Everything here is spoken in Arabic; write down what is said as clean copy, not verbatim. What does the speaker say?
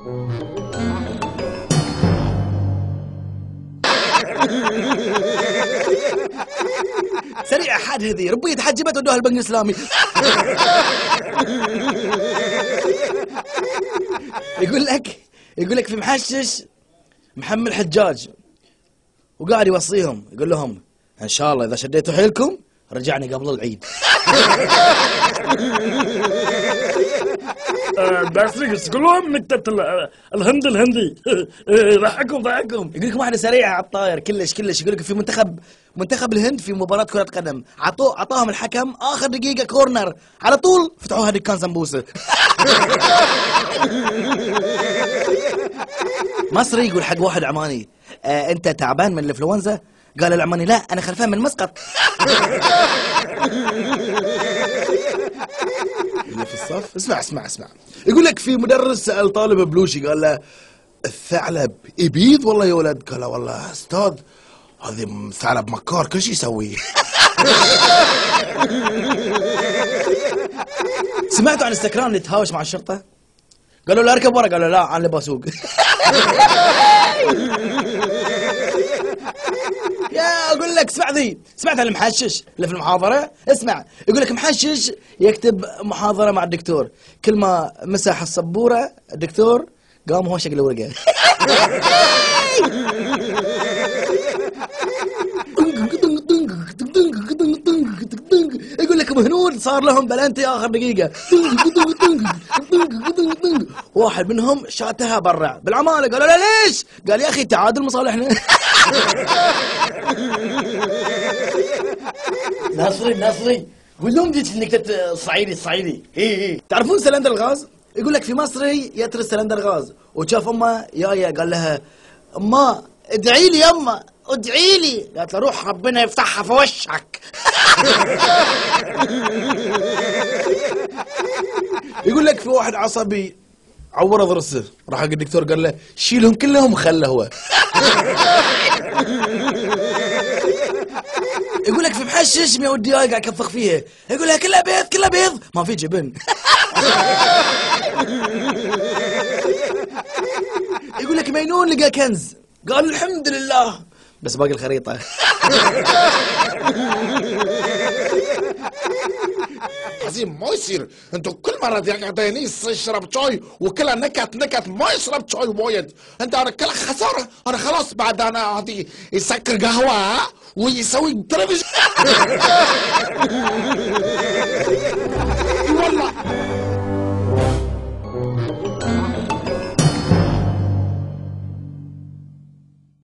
سريع حد هذي ربي تحجبت ودوها البنك الاسلامي. يقول لك في محشش محمل حجاج وقاعد يوصيهم يقول لهم ان شاء الله اذا شديتوا حيلكم رجعني قبل العيد. بس كلهم متت الهندي. ضحكهم. يقول لكم واحده سريعه على الطاير كلش. يقول لك في منتخب الهند في مباراه كره قدم عطاهم الحكم اخر دقيقه كورنر على طول فتحوها دكان سمبوسه. مصري يقول حق واحد عماني انت تعبان من الانفلونزا؟ قال العماني لا انا خلفان من مسقط. اللي في الصف اسمع. يقول لك في مدرس سأل طالب بلوشي قال له الثعلب يبيض والله يا ولد؟ قال له والله استاذ هذا ثعلب مكار كل شيء يسوي. سمعتوا عن السكران اللي تهاوش مع الشرطة؟ قالوا له اركب ورا قال له لا انا اللي بسوق. يا اقول لك سمعت عن المحشش اللي في المحاضره؟ اسمع يقول لك محشش يكتب محاضره مع الدكتور كل ما مسح السبوره الدكتور قام هو شكل ورقه. يقول لك مهنود صار لهم بلنتي اخر دقيقه. واحد منهم شاتها برا بالعماله قالوا له ليش؟ قال يا اخي تعادل مصالحنا. ناصري قول لهم جيت انك الصعيدي. ايه تعرفون سلندر الغاز؟ يقول لك في مصري يترس سلندر غاز وشاف امه جايه قال لها امه ادعي لي يمه ادعي لي. قالت له روح ربنا يفتحها في وشك. يقول لك في واحد عصبي عور ضرسه راح حق الدكتور قال له شيلهم كلهم وخله هو. يقول لك في محشش 100 دقايق قاعد يكفخ فيها يقول لها كلها بيض ما في جبن. يقول لك مينون لقى كنز قال الحمد لله بس باقي الخريطة. عظيم ما يصير انتوا كل مرة قاعدين يشرب شاي وكلها نكت ما يشرب شاي وايد. انا كلها خسارة. انا خلاص بعد انا هذه يسكر قهوة ويسوي تلفزيون.